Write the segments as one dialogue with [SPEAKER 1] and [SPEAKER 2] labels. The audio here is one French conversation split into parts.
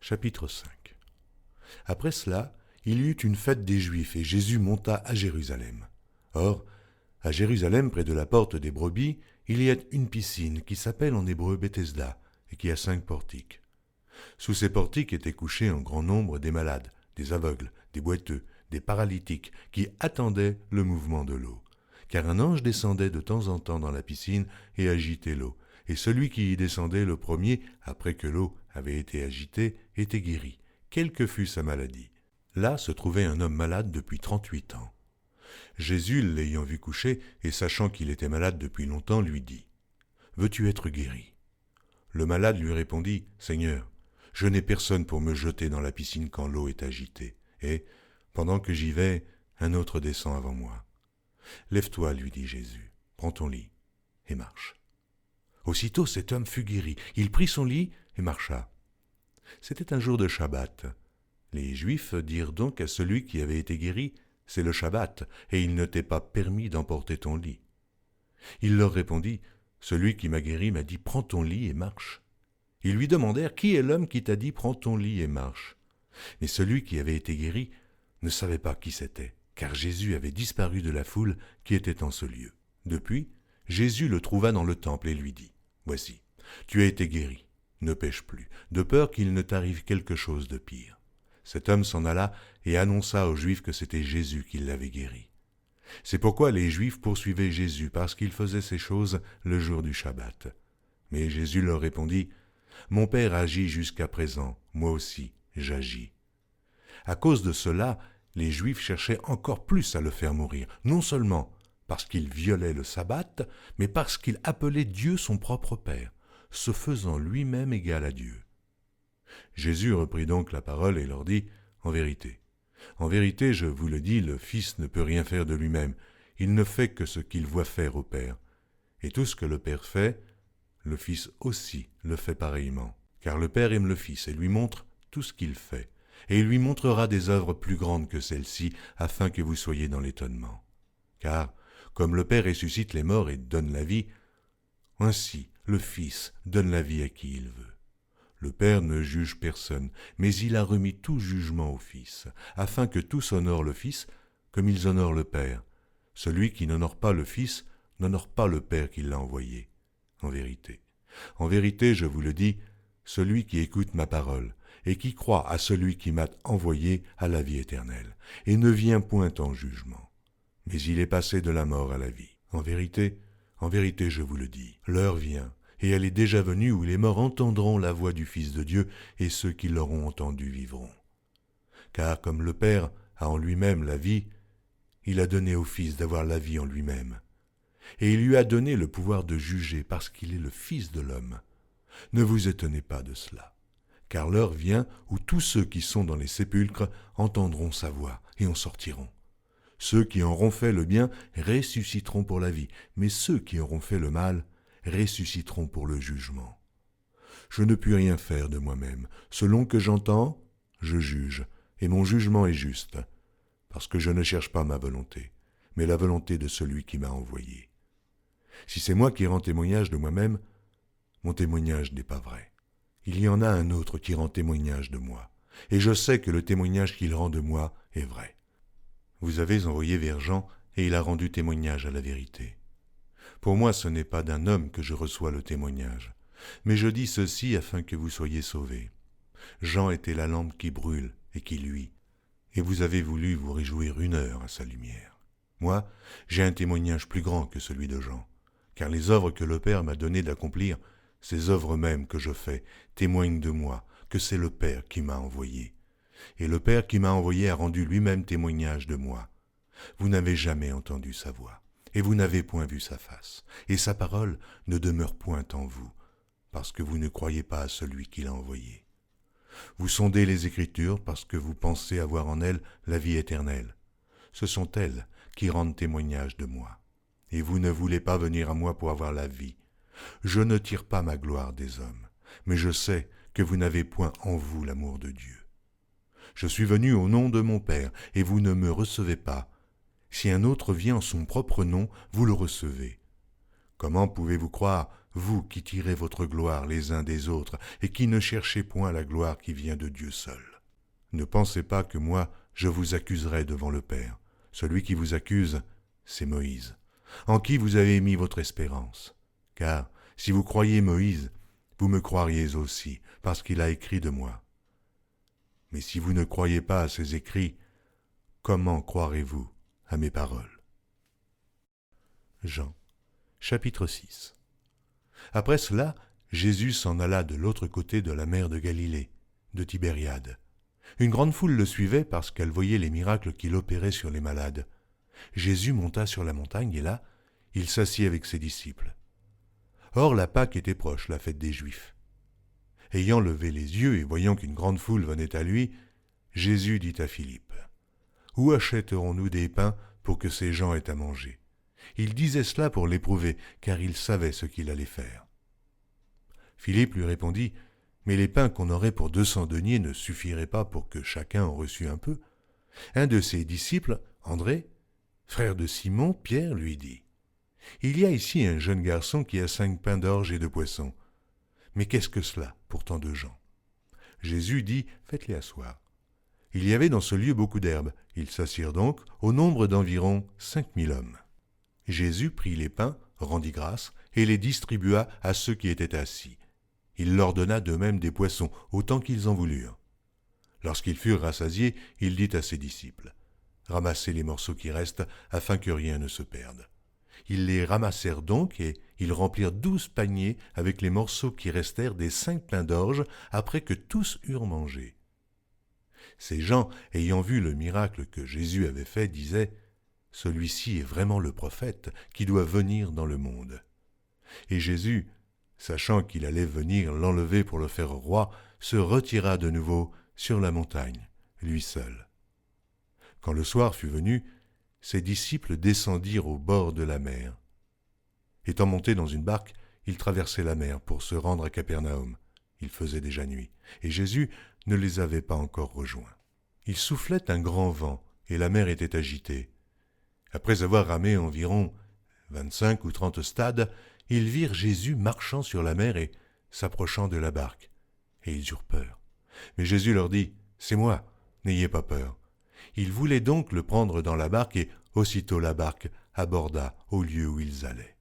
[SPEAKER 1] Chapitre 5. Après cela, il y eut une fête des Juifs et Jésus monta à Jérusalem. Or, à Jérusalem, près de la porte des brebis, il y a une piscine qui s'appelle en hébreu Bethesda et qui a 5 portiques. Sous ces portiques étaient couchés en grand nombre des malades, des aveugles, des boiteux, des paralytiques qui attendaient le mouvement de l'eau. Car un ange descendait de temps en temps dans la piscine et agitait l'eau. Et celui qui y descendait le premier, après que l'eau avait été agitée, était guéri, quelle que fût sa maladie. Là se trouvait un homme malade depuis 38 ans. Jésus, l'ayant vu coucher, et sachant qu'il était malade depuis longtemps, lui dit « Veux-tu être guéri ?» Le malade lui répondit « Seigneur, je n'ai personne pour me jeter dans la piscine quand l'eau est agitée, et, pendant que j'y vais, un autre descend avant moi. » « Lève-toi, lui dit Jésus, prends ton lit et marche. » Aussitôt cet homme fut guéri, il prit son lit et marcha. C'était un jour de Shabbat. Les Juifs dirent donc à celui qui avait été guéri, « C'est le Shabbat, et il ne t'est pas permis d'emporter ton lit. » Il leur répondit, « Celui qui m'a guéri m'a dit, prends ton lit et marche. » Ils lui demandèrent, « Qui est l'homme qui t'a dit, prends ton lit et marche ?» Mais celui qui avait été guéri ne savait pas qui c'était, car Jésus avait disparu de la foule qui était en ce lieu. Depuis, Jésus le trouva dans le temple et lui dit, « Voici, tu as été guéri, ne pêche plus, de peur qu'il ne t'arrive quelque chose de pire. » Cet homme s'en alla et annonça aux Juifs que c'était Jésus qui l'avait guéri. C'est pourquoi les Juifs poursuivaient Jésus, parce qu'il faisait ces choses le jour du Shabbat. Mais Jésus leur répondit, « Mon Père agit jusqu'à présent, moi aussi j'agis. » À cause de cela, les Juifs cherchaient encore plus à le faire mourir, non seulement parce qu'il violait le sabbat, mais parce qu'il appelait Dieu son propre Père, se faisant lui-même égal à Dieu. Jésus reprit donc la parole et leur dit, « En vérité, je vous le dis, le Fils ne peut rien faire de lui-même, il ne fait que ce qu'il voit faire au Père. Et tout ce que le Père fait, le Fils aussi le fait pareillement, car le Père aime le Fils et lui montre tout ce qu'il fait. Et il lui montrera des œuvres plus grandes que celles-ci, afin que vous soyez dans l'étonnement. Car, comme le Père ressuscite les morts et donne la vie, ainsi le Fils donne la vie à qui il veut. Le Père ne juge personne, mais il a remis tout jugement au Fils, afin que tous honorent le Fils comme ils honorent le Père. Celui qui n'honore pas le Fils n'honore pas le Père qui l'a envoyé. En vérité, je vous le dis, celui qui écoute ma parole, et qui croit à celui qui m'a envoyé à la vie éternelle, et ne vient point en jugement, mais il est passé de la mort à la vie. En vérité, je vous le dis, l'heure vient, et elle est déjà venue où les morts entendront la voix du Fils de Dieu, et ceux qui l'auront entendu vivront. Car comme le Père a en lui-même la vie, il a donné au Fils d'avoir la vie en lui-même, et il lui a donné le pouvoir de juger parce qu'il est le Fils de l'homme. Ne vous étonnez pas de cela. Car l'heure vient où tous ceux qui sont dans les sépulcres entendront sa voix et en sortiront. Ceux qui auront fait le bien ressusciteront pour la vie, mais ceux qui auront fait le mal ressusciteront pour le jugement. Je ne puis rien faire de moi-même. Selon que j'entends, je juge, et mon jugement est juste, parce que je ne cherche pas ma volonté, mais la volonté de celui qui m'a envoyé. Si c'est moi qui rends témoignage de moi-même, mon témoignage n'est pas vrai. Il y en a un autre qui rend témoignage de moi, et je sais que le témoignage qu'il rend de moi est vrai. Vous avez envoyé vers Jean, et il a rendu témoignage à la vérité. Pour moi, ce n'est pas d'un homme que je reçois le témoignage, mais je dis ceci afin que vous soyez sauvés. Jean était la lampe qui brûle et qui luit, et vous avez voulu vous réjouir 1 heure à sa lumière. Moi, j'ai un témoignage plus grand que celui de Jean, car les œuvres que le Père m'a donné d'accomplir, ces œuvres mêmes que je fais témoignent de moi, que c'est le Père qui m'a envoyé. Et le Père qui m'a envoyé a rendu lui-même témoignage de moi. Vous n'avez jamais entendu sa voix, et vous n'avez point vu sa face, et sa parole ne demeure point en vous, parce que vous ne croyez pas à celui qui l'a envoyé. Vous sondez les Écritures parce que vous pensez avoir en elles la vie éternelle. Ce sont elles qui rendent témoignage de moi. Et vous ne voulez pas venir à moi pour avoir la vie. Je ne tire pas ma gloire des hommes, mais je sais que vous n'avez point en vous l'amour de Dieu. Je suis venu au nom de mon Père, et vous ne me recevez pas. Si un autre vient en son propre nom, vous le recevez. Comment pouvez-vous croire, vous qui tirez votre gloire les uns des autres et qui ne cherchez point la gloire qui vient de Dieu seul. Ne pensez pas que moi, je vous accuserai devant le Père. Celui qui vous accuse, c'est Moïse, en qui vous avez mis votre espérance. Car si vous croyez Moïse, vous me croiriez aussi, parce qu'il a écrit de moi. Mais si vous ne croyez pas à ses écrits, comment croirez-vous à mes paroles? Jean, chapitre 6. Après cela, Jésus s'en alla de l'autre côté de la mer de Galilée, de Tibériade. Une grande foule le suivait parce qu'elle voyait les miracles qu'il opérait sur les malades. Jésus monta sur la montagne et là, il s'assit avec ses disciples. Or la Pâque était proche, la fête des Juifs. Ayant levé les yeux et voyant qu'une grande foule venait à lui, Jésus dit à Philippe, « Où achèterons-nous des pains pour que ces gens aient à manger ?» Il disait cela pour l'éprouver, car il savait ce qu'il allait faire. Philippe lui répondit, « Mais les pains qu'on aurait pour 200 deniers ne suffiraient pas pour que chacun en reçût un peu. » Un de ses disciples, André, frère de Simon, Pierre, lui dit, « Il y a ici un jeune garçon qui a 5 pains d'orge et 2 poissons. Mais qu'est-ce que cela pour tant de gens ?» Jésus dit, « Faites-les asseoir. » Il y avait dans ce lieu beaucoup d'herbes. Ils s'assirent donc, au nombre d'environ 5000 hommes. Jésus prit les pains, rendit grâce, et les distribua à ceux qui étaient assis. Il leur donna de même des poissons, autant qu'ils en voulurent. Lorsqu'ils furent rassasiés, il dit à ses disciples, « Ramassez les morceaux qui restent, afin que rien ne se perde. » Ils les ramassèrent donc, et ils remplirent 12 paniers avec les morceaux qui restèrent des 5 pains d'orge, après que tous eurent mangé. Ces gens, ayant vu le miracle que Jésus avait fait, disaient, « Celui-ci est vraiment le prophète qui doit venir dans le monde. » Et Jésus, sachant qu'il allait venir l'enlever pour le faire roi, se retira de nouveau sur la montagne, lui seul. Quand le soir fut venu, ses disciples descendirent au bord de la mer. Étant montés dans une barque, ils traversaient la mer pour se rendre à Capernaum. Il faisait déjà nuit, et Jésus ne les avait pas encore rejoints. Il soufflait un grand vent, et la mer était agitée. Après avoir ramé environ 25 ou 30 stades, ils virent Jésus marchant sur la mer et s'approchant de la barque, et ils eurent peur. Mais Jésus leur dit, « C'est moi, n'ayez pas peur. » Ils voulaient donc le prendre dans la barque, et aussitôt la barque aborda au lieu où ils allaient.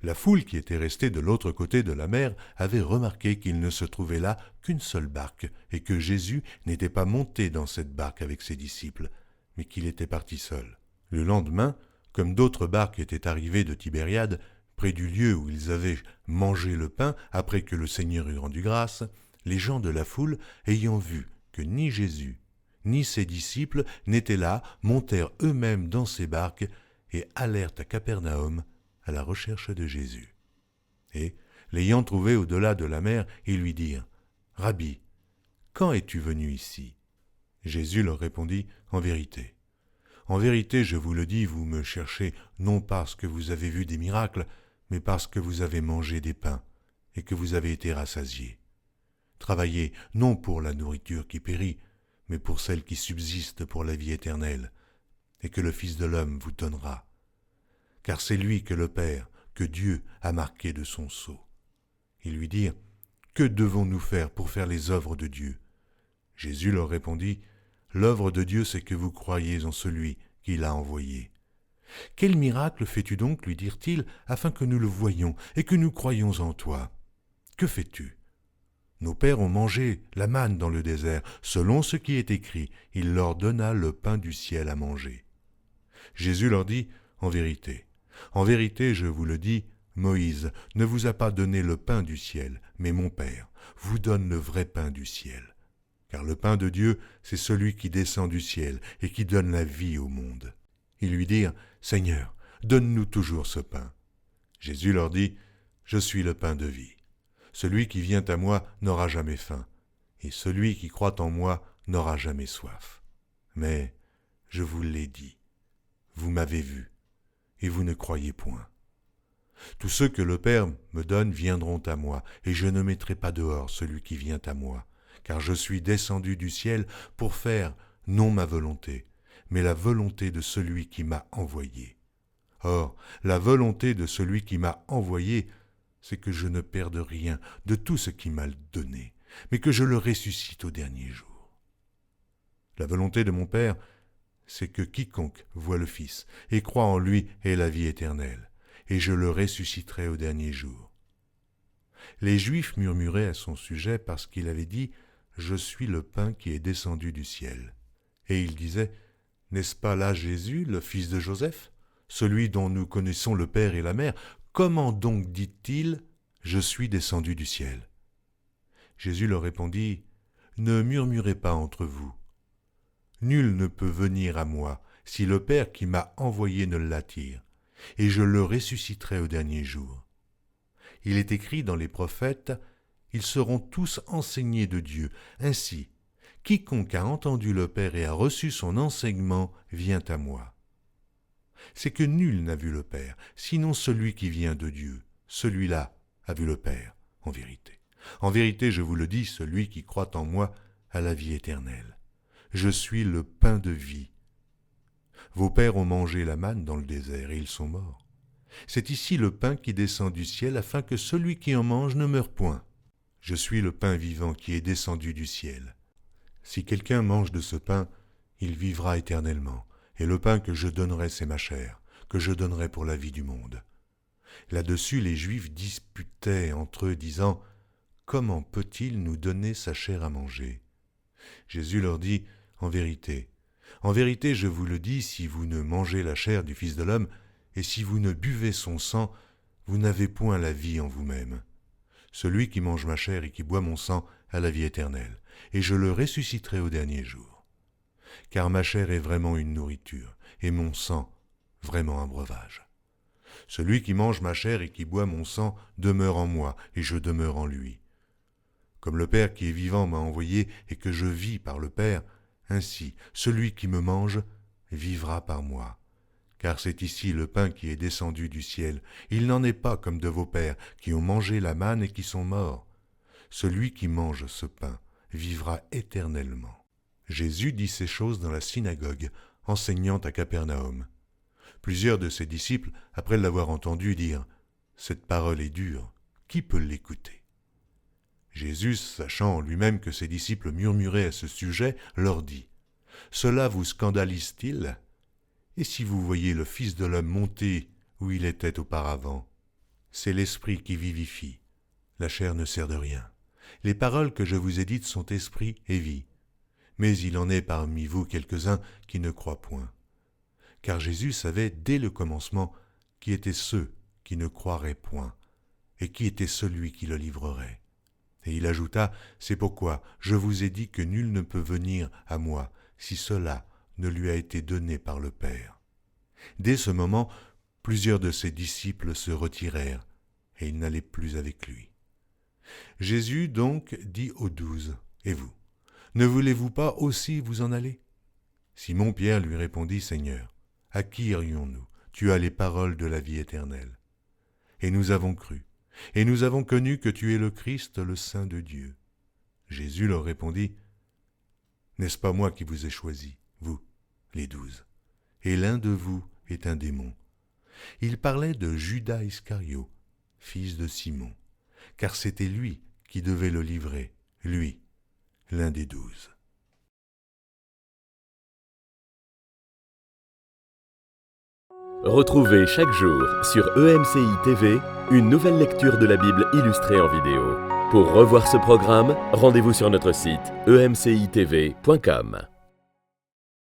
[SPEAKER 1] La foule qui était restée de l'autre côté de la mer avait remarqué qu'il ne se trouvait là qu'une seule barque, et que Jésus n'était pas monté dans cette barque avec ses disciples, mais qu'il était parti seul. Le lendemain, comme d'autres barques étaient arrivées de Tibériade, près du lieu où ils avaient mangé le pain après que le Seigneur eut rendu grâce, les gens de la foule, ayant vu que ni Jésus ni ses disciples n'étaient là, montèrent eux-mêmes dans ces barques et allèrent à Capernaum à la recherche de Jésus. Et, l'ayant trouvé au-delà de la mer, ils lui dirent, « Rabbi, quand es-tu venu ici ?» Jésus leur répondit, « En vérité, je vous le dis, vous me cherchez non parce que vous avez vu des miracles, mais parce que vous avez mangé des pains et que vous avez été rassasiés. Travaillez non pour la nourriture qui périt, mais pour celle qui subsiste pour la vie éternelle, et que le Fils de l'homme vous donnera. Car c'est lui que le Père, que Dieu a marqué de son sceau. » Ils lui dirent, « Que devons-nous faire pour faire les œuvres de Dieu ?» Jésus leur répondit, « L'œuvre de Dieu, c'est que vous croyiez en celui qui l'a envoyé. » « Quel miracle fais-tu donc, lui dirent-ils, afin que nous le voyions et que nous croyions en toi? Que fais-tu? Nos pères ont mangé la manne dans le désert, selon ce qui est écrit, il leur donna le pain du ciel à manger. » Jésus leur dit, « En vérité, je vous le dis, Moïse ne vous a pas donné le pain du ciel, mais mon Père vous donne le vrai pain du ciel. Car le pain de Dieu, c'est celui qui descend du ciel et qui donne la vie au monde. » Ils lui dirent, « Seigneur, donne-nous toujours ce pain. » Jésus leur dit, « Je suis le pain de vie. Celui qui vient à moi n'aura jamais faim, et celui qui croit en moi n'aura jamais soif. Mais je vous l'ai dit, vous m'avez vu, et vous ne croyez point. Tous ceux que le Père me donne viendront à moi, et je ne mettrai pas dehors celui qui vient à moi, car je suis descendu du ciel pour faire non ma volonté, mais la volonté de celui qui m'a envoyé. Or, la volonté de celui qui m'a envoyé, c'est que je ne perde rien de tout ce qui m'a donné, mais que je le ressuscite au dernier jour. La volonté de mon Père, c'est que quiconque voit le Fils et croit en lui ait la vie éternelle, et je le ressusciterai au dernier jour. » Les Juifs murmuraient à son sujet parce qu'il avait dit « Je suis le pain qui est descendu du ciel ». Et ils disaient « N'est-ce pas là Jésus, le fils de Joseph, celui dont nous connaissons le Père et la Mère? Comment donc dit-il « Je suis descendu du ciel » ?» Jésus leur répondit « Ne murmurez pas entre vous. Nul ne peut venir à moi si le Père qui m'a envoyé ne l'attire, et je le ressusciterai au dernier jour. Il est écrit dans les prophètes, ils seront tous enseignés de Dieu. Ainsi, quiconque a entendu le Père et a reçu son enseignement vient à moi. C'est que nul n'a vu le Père, sinon celui qui vient de Dieu. Celui-là a vu le Père, en vérité. En vérité, je vous le dis, celui qui croit en moi a la vie éternelle. Je suis le pain de vie. Vos pères ont mangé la manne dans le désert et ils sont morts. C'est ici le pain qui descend du ciel afin que celui qui en mange ne meure point. Je suis le pain vivant qui est descendu du ciel. Si quelqu'un mange de ce pain, il vivra éternellement, et le pain que je donnerai, c'est ma chair, que je donnerai pour la vie du monde. » Là-dessus, les Juifs disputaient entre eux, disant « Comment peut-il nous donner sa chair à manger ?» Jésus leur dit « En vérité, je vous le dis, si vous ne mangez la chair du Fils de l'homme, et si vous ne buvez son sang, vous n'avez point la vie en vous-même. Celui qui mange ma chair et qui boit mon sang a la vie éternelle, et je le ressusciterai au dernier jour. Car ma chair est vraiment une nourriture, et mon sang vraiment un breuvage. Celui qui mange ma chair et qui boit mon sang demeure en moi, et je demeure en lui. Comme le Père qui est vivant m'a envoyé et que je vis par le Père, ainsi celui qui me mange vivra par moi. Car c'est ici le pain qui est descendu du ciel. Il n'en est pas comme de vos pères qui ont mangé la manne et qui sont morts. Celui qui mange ce pain vivra éternellement. » Jésus dit ces choses dans la synagogue, enseignant à Capernaum. Plusieurs de ses disciples, après l'avoir entendu, dirent « Cette parole est dure, qui peut l'écouter ?» Jésus, sachant en lui-même que ses disciples murmuraient à ce sujet, leur dit « Cela vous scandalise-t-il ? Et si vous voyez le Fils de l'homme monter où il était auparavant? C'est l'Esprit qui vivifie, la chair ne sert de rien. Les paroles que je vous ai dites sont esprit et vie. Mais il en est parmi vous quelques-uns qui ne croient point. » Car Jésus savait dès le commencement qui étaient ceux qui ne croiraient point, et qui était celui qui le livrerait. Et il ajouta, « C'est pourquoi je vous ai dit que nul ne peut venir à moi si cela ne lui a été donné par le Père. » Dès ce moment, plusieurs de ses disciples se retirèrent, et ils n'allaient plus avec lui. Jésus donc dit aux 12, « Et vous, ne voulez-vous pas aussi vous en aller ?» Simon-Pierre lui répondit, « Seigneur, à qui irions-nous? Tu as les paroles de la vie éternelle. Et nous avons cru, et nous avons connu que tu es le Christ, le Saint de Dieu. » Jésus leur répondit, « N'est-ce pas moi qui vous ai choisis, vous, les 12, et l'un de vous est un démon. » Il parlait de Judas Iscario, fils de Simon, car c'était lui qui devait le livrer, lui, l'un des 12.
[SPEAKER 2] Retrouvez chaque jour sur EMCI TV une nouvelle lecture de la Bible illustrée en vidéo. Pour revoir ce programme, rendez-vous sur notre site emcitv.com.